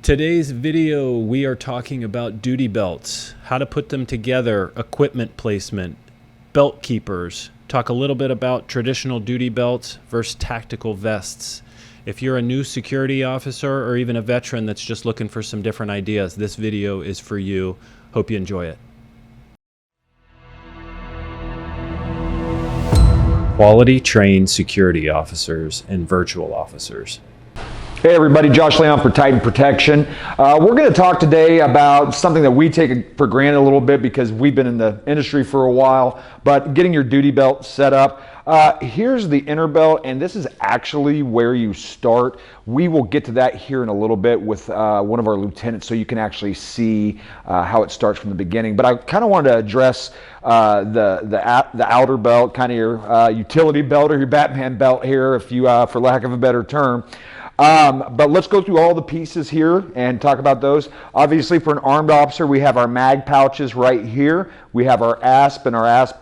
Today's video, we are talking about duty belts, how to put them together, equipment placement, belt keepers, talk a little bit about traditional duty belts versus tactical vests. If you're a new security officer or even a veteran that's just looking for some different ideas, this video is for you. Hope you enjoy it. Quality trained security officers and virtual officers. Hey everybody, Josh Leon for Titan Protection. We're going to talk today about something that we take for granted a little bit because we've been in the industry for a while, but getting your duty belt set up. Here's the inner belt, and this is actually where you start. We will get to that here in a little bit with one of our lieutenants so you can actually see how it starts from the beginning. But I kind of wanted to address the outer belt, kind of your utility belt or your Batman belt here, if you, for lack of a better term. But let's go through all the pieces here and talk about those. Obviously, for an armed officer, we have our mag pouches right here. We have our ASP and our ASP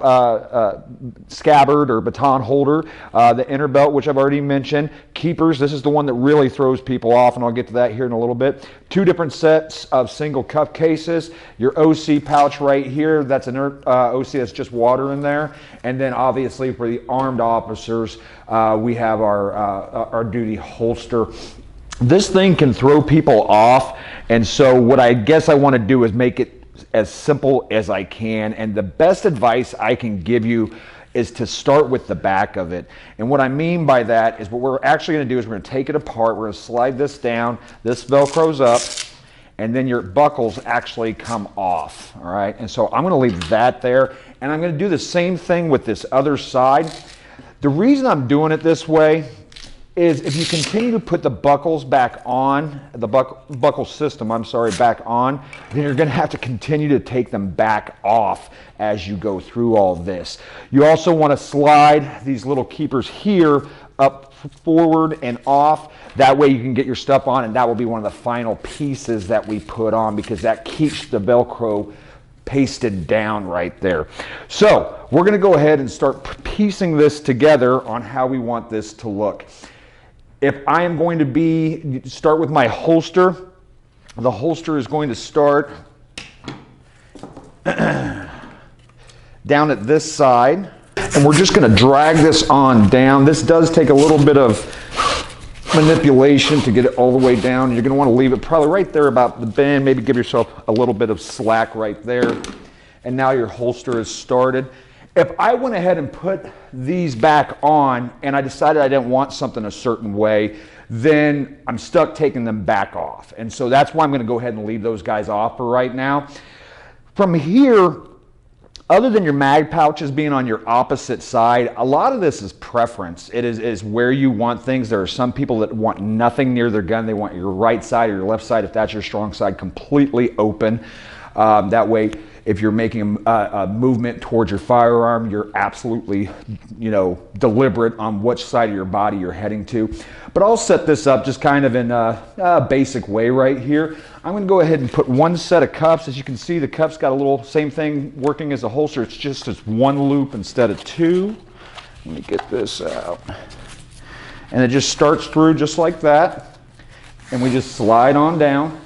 scabbard or baton holder. The inner belt, which I've already mentioned. Keepers, this is the one that really throws people off, and I'll get to that here in a little bit. Two different sets of single cuff cases. Your OC pouch right here, that's an OC that's just water in there. And then obviously for the armed officers, we have our duty holster. This thing can throw people off, and so what I guess I want to do is make it as simple as I can, and the best advice I can give you is to start with the back of it. And what I mean by that is what we're actually going to do is we're going to take it apart, we're going to slide this down, this velcros up, and then your buckles actually come off, all right? And so I'm going to leave that there, and I'm going to do the same thing with this other side. The reason I'm doing it this way is if you continue to put the buckles back on, the buckle system, back on, then you're going to have to continue to take them back off as you go through all this. You also want to slide these little keepers here up forward and off. That way you can get your stuff on, and that will be one of the final pieces that we put on because that keeps the Velcro pasted down right there. So we're going to go ahead and start piecing this together on how we want this to look. If I am going to start with my holster, the holster is going to start down at this side, and we're just going to drag this on down. This does take a little bit of manipulation to get it all the way down. You're going to want to leave it probably right there about the bend, maybe give yourself a little bit of slack right there. And now your holster is started. If I went ahead and put these back on and I decided I didn't want something a certain way, then I'm stuck taking them back off. And so that's why I'm going to go ahead and leave those guys off for right now. From here, other than your mag pouches being on your opposite side, a lot of this is preference. It is where you want things. There are some people that want nothing near their gun. They want your right side or your left side, if that's your strong side, completely open. That way, if you're making a movement towards your firearm, you're absolutely, deliberate on which side of your body you're heading to. But I'll set this up just kind of in a basic way right here. I'm going to go ahead and put one set of cuffs. As you can see, the cuffs got a little same thing working as a holster. It's just as one loop instead of two. Let me get this out. And it just starts through just like that. And we just slide on down.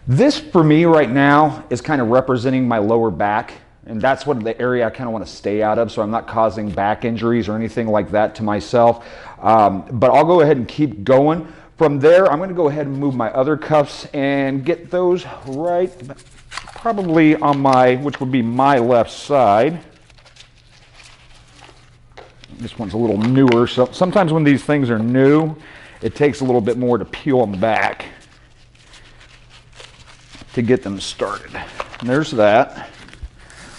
This, for me right now, is kind of representing my lower back, and that's what the area I kind of want to stay out of, so I'm not causing back injuries or anything like that to myself. But I'll go ahead and keep going. From there, I'm going to go ahead and move my other cuffs and get those right, probably on my, which would be my left side. This one's a little newer, so sometimes when these things are new, it takes a little bit more to peel them back to get them started. And there's that.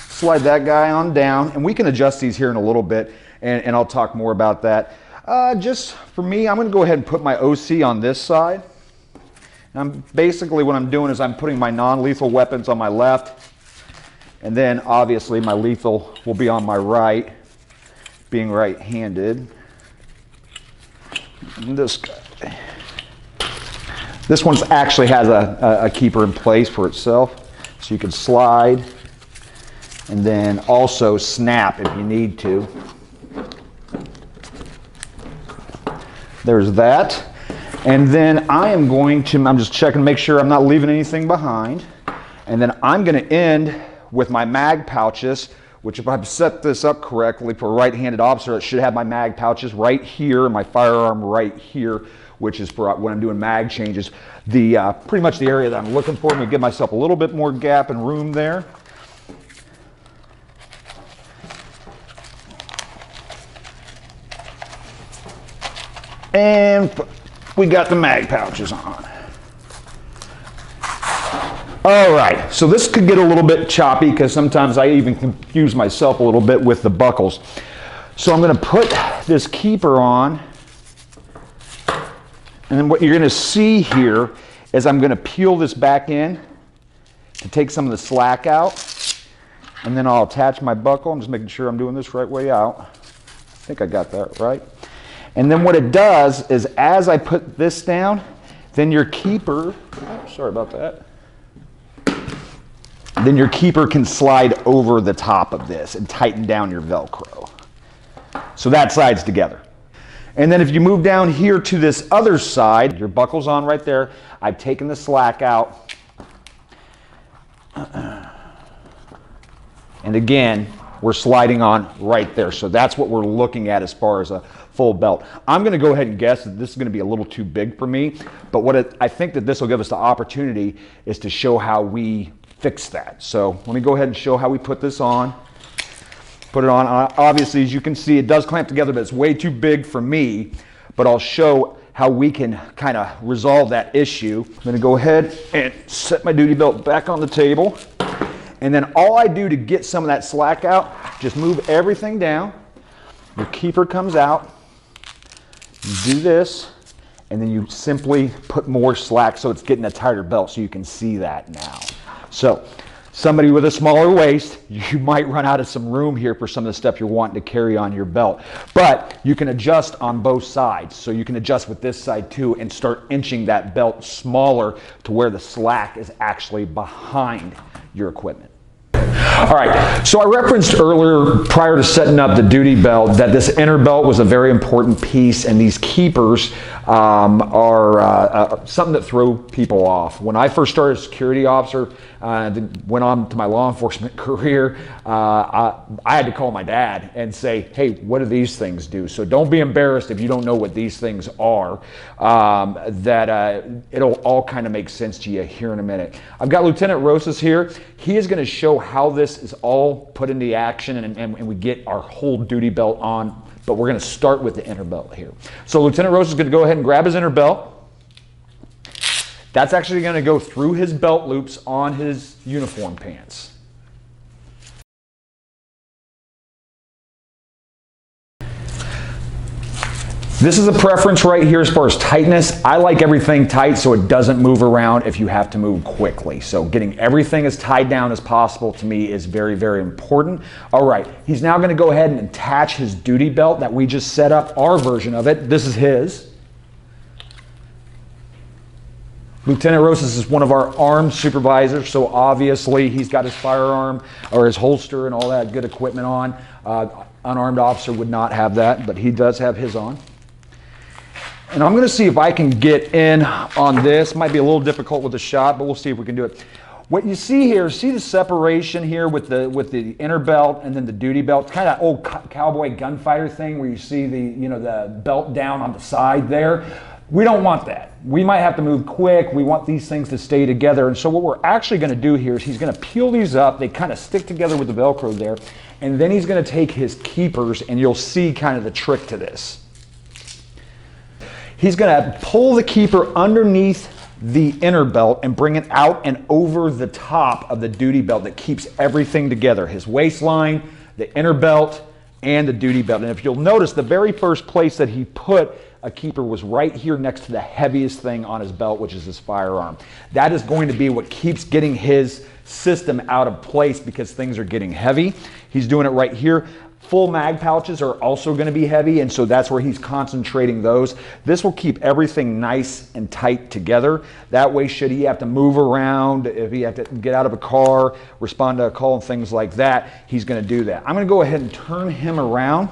Slide that guy on down, and we can adjust these here in a little bit, and I'll talk more about that. Just for me, I'm going to go ahead and put my OC on this side. And basically what I'm doing is I'm putting my non-lethal weapons on my left, and then obviously my lethal will be on my right, being right-handed. And this guy. This one actually has a keeper in place for itself, so you can slide and then also snap if you need to. There's that. And then I'm just checking to make sure I'm not leaving anything behind. And then I'm going to end with my mag pouches, which if I've set this up correctly for a right-handed officer, it should have my mag pouches right here and my firearm right here, which is for when I'm doing mag changes. Pretty much the area that I'm looking for. I'm going to give myself a little bit more gap and room there. And we got the mag pouches on. All right, so this could get a little bit choppy because sometimes I even confuse myself a little bit with the buckles. So I'm going to put this keeper on, and then what you're going to see here is I'm going to peel this back in to take some of the slack out, and then I'll attach my buckle. I'm just making sure I'm doing this right way out. I think I got that right. And then what it does is as I put this down, then your keeper, sorry about that, then your keeper can slide over the top of this and tighten down your Velcro. So that side's together. And then if you move down here to this other side, your buckle's on right there. I've taken the slack out. And again, we're sliding on right there. So that's what we're looking at as far as a full belt. I'm going to go ahead and guess that this is going to be a little too big for me. But I think that this will give us the opportunity is to show how we fix that. So let me go ahead and show how we put this on. Put it on. Obviously, as you can see, it does clamp together, but it's way too big for me. But I'll show how we can kind of resolve that issue. I'm going to go ahead and set my duty belt back on the table. And then all I do to get some of that slack out, just move everything down. Your keeper comes out. You do this, and then you simply put more slack so it's getting a tighter belt so you can see that now. So somebody with a smaller waist, you might run out of some room here for some of the stuff you're wanting to carry on your belt. But you can adjust on both sides. So you can adjust with this side too and start inching that belt smaller to where the slack is actually behind your equipment. All right, so I referenced earlier prior to setting up the duty belt that this inner belt was a very important piece, and these keepers are something that throw people off. When I first started as a security officer, went on to my law enforcement career, I had to call my dad and say, hey, what do these things do? So don't be embarrassed if you don't know what these things are. It'll all kind of make sense to you here in a minute. I've got Lieutenant Rosas here. He is going to show how this is all put into action and we get our whole duty belt on, but we're going to start with the inner belt here. So Lieutenant Rosas is going to go ahead and grab his inner belt. That's actually going to go through his belt loops on his uniform pants. This is a preference right here as far as tightness. I like everything tight so it doesn't move around if you have to move quickly. So getting everything as tied down as possible to me is very, very important. All right, he's now going to go ahead and attach his duty belt that we just set up, our version of it. This is his. Lieutenant Rosas is one of our armed supervisors, so obviously he's got his firearm or his holster and all that good equipment on. Unarmed officer would not have that, but he does have his on. And I'm going to see if I can get in on this. Might be a little difficult with the shot, but we'll see if we can do it. What you see here, see the separation here with the inner belt and then the duty belt, kind of old cowboy gunfighter thing where you see the belt down on the side there. We don't want that. We might have to move quick. We want these things to stay together. And so what we're actually going to do here is he's going to peel these up. They kind of stick together with the Velcro there. And then he's going to take his keepers, and you'll see kind of the trick to this. He's going to pull the keeper underneath the inner belt and bring it out and over the top of the duty belt that keeps everything together. His waistline, the inner belt, and the duty belt. And if you'll notice, the very first place that he put a keeper was right here next to the heaviest thing on his belt, which is his firearm. That is going to be what keeps getting his system out of place because things are getting heavy. He's doing it right here. Full mag pouches are also going to be heavy, and so that's where he's concentrating those. This will keep everything nice and tight together. That way, should he have to move around, if he have to get out of a car, respond to a call and things like that, he's going to do that. I'm going to go ahead and turn him around.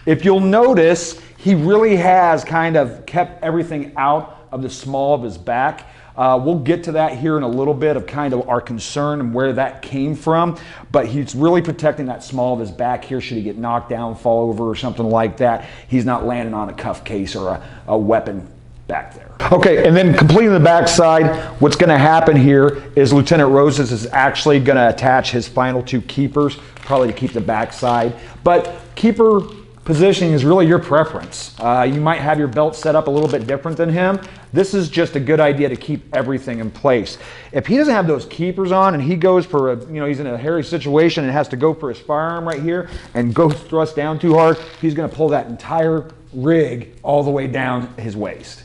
If you'll notice, he really has kind of kept everything out of the small of his back. We'll get to that here in a little bit of kind of our concern and where that came from, but he's really protecting that small of his back here should he get knocked down, fall over or something like that. He's not landing on a cuff case or a weapon back there. Okay, and then completing the backside, what's going to happen here is Lieutenant Roses is actually going to attach his final two keepers, probably to keep the backside, but keeper positioning is really your preference. You might have your belt set up a little bit different than him. This is just a good idea to keep everything in place. If he doesn't have those keepers on and he goes for a, he's in a hairy situation and has to go for his firearm right here and go thrust down too hard, he's going to pull that entire rig all the way down his waist.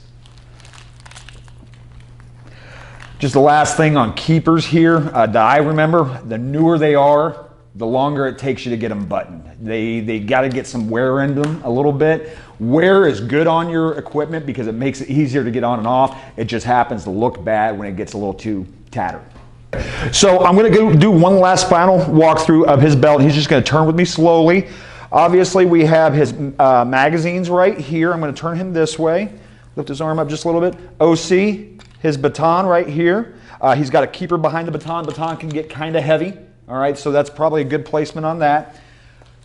Just the last thing on keepers here that I remember, the newer they are, the longer it takes you to get them buttoned. They got to get some wear in them a little bit. Wear is good on your equipment because it makes it easier to get on and off. It just happens to look bad when it gets a little too tattered. So I'm going to go do one last final walkthrough of his belt. He's just going to turn with me slowly. Obviously, we have his magazines right here. I'm going to turn him this way. Lift his arm up just a little bit. OC, his baton right here. He's got a keeper behind the baton. Baton can get kind of heavy. All right, so that's probably a good placement on that.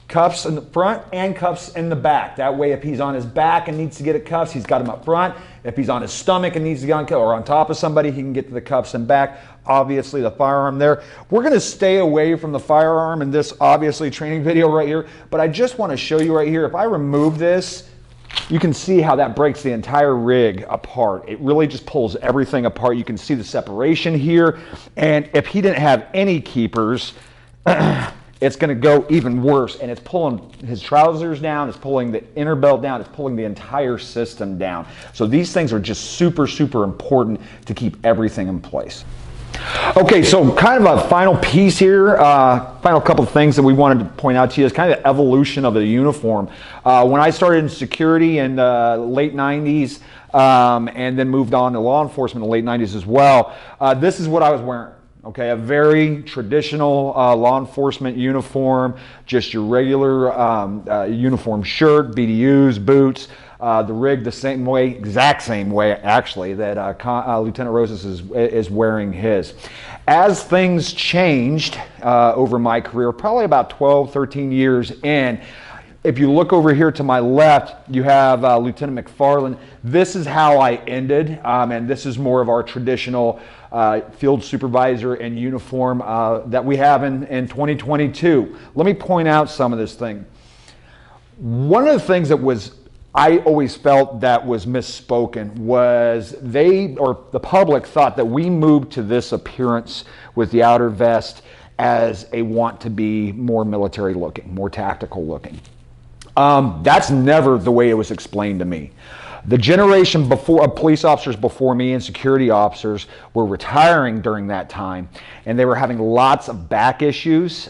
Cuffs in the front and cuffs in the back. That way, if he's on his back and needs to get a cuffs, he's got them up front. If he's on his stomach and needs to get on or on top of somebody, he can get to the cuffs and back. Obviously, the firearm there. We're going to stay away from the firearm in this, obviously, training video right here. But I just want to show you right here, if I remove this, you can see how that breaks the entire rig apart. It really just pulls everything apart. You can see the separation here. And if he didn't have any keepers, it's going to go even worse. And it's pulling his trousers down. It's pulling the inner belt down. It's pulling the entire system down. So these things are just super, super important to keep everything in place. Okay, so kind of a final piece here, final couple of things that we wanted to point out to you is kind of the evolution of the uniform. When I started in security in the late 90s and then moved on to law enforcement in the late 90s as well, this is what I was wearing. Okay, a very traditional law enforcement uniform, just your regular uniform shirt, BDUs, boots, the rig the same way, exact same way actually that Lieutenant Roses is wearing his. As things changed over my career, probably about 12, 13 years in, if you look over here to my left, you have Lieutenant McFarland. This is how I ended, and this is more of our traditional field supervisor and uniform that we have in 2022. Let me point out some of this thing. One of the things that I always felt that was misspoken was the public thought that we moved to this appearance with the outer vest as a want to be more military looking, more tactical looking. That's never the way it was explained to me. The generation before, police officers before me and security officers were retiring during that time, and they were having lots of back issues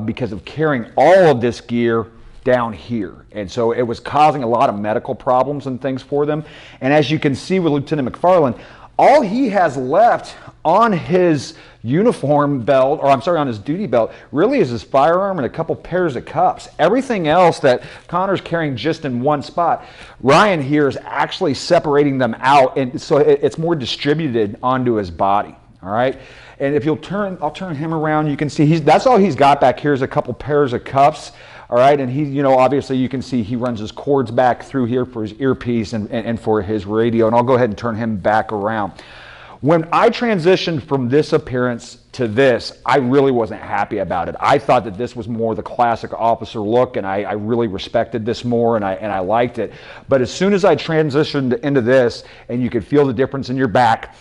because of carrying all of this gear down here. And so it was causing a lot of medical problems and things for them. And as you can see with Lieutenant McFarland, all he has left on his uniform belt, or I'm sorry, on his duty belt, really is his firearm and a couple pairs of cuffs. Everything else that Connor's carrying just in one spot, Ryan here is actually separating them out, and so it's more distributed onto his body. All right, and if I'll turn him around. You can see that's all he's got back here is a couple pairs of cuffs. All right, and he, obviously you can see he runs his cords back through here for his earpiece and for his radio, and I'll go ahead and turn him back around. When I transitioned from this appearance to this, I really wasn't happy about it. I thought that this was more the classic officer look, and I really respected this more, and I liked it. But as soon as I transitioned into this, and you could feel the difference in your back,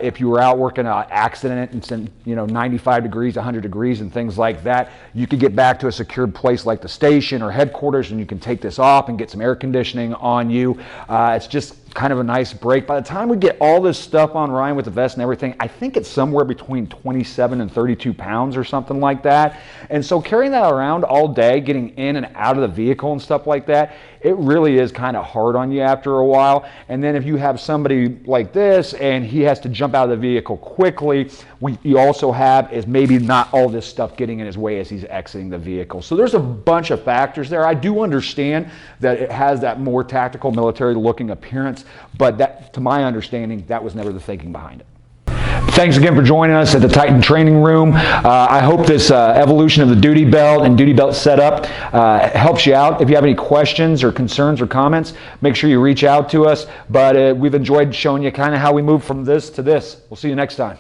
if you were out working an accident and 95 degrees, 100 degrees and things like that, you could get back to a secured place like the station or headquarters, and you can take this off and get some air conditioning on you. It's just kind of a nice break. By the time we get all this stuff on Ryan with the vest and everything, I think it's somewhere between 20 27 and 32 pounds or something like that. And so carrying that around all day, getting in and out of the vehicle and stuff like that, it really is kind of hard on you after a while. And then if you have somebody like this and he has to jump out of the vehicle quickly, you also have is maybe not all this stuff getting in his way as he's exiting the vehicle. So there's a bunch of factors there. I do understand that it has that more tactical military looking appearance, but that, to my understanding, that was never the thinking behind it. Thanks again for joining us at the Titan Training Room. I hope this evolution of the duty belt and duty belt setup helps you out. If you have any questions or concerns or comments, make sure you reach out to us. But we've enjoyed showing you kind of how we move from this to this. We'll see you next time.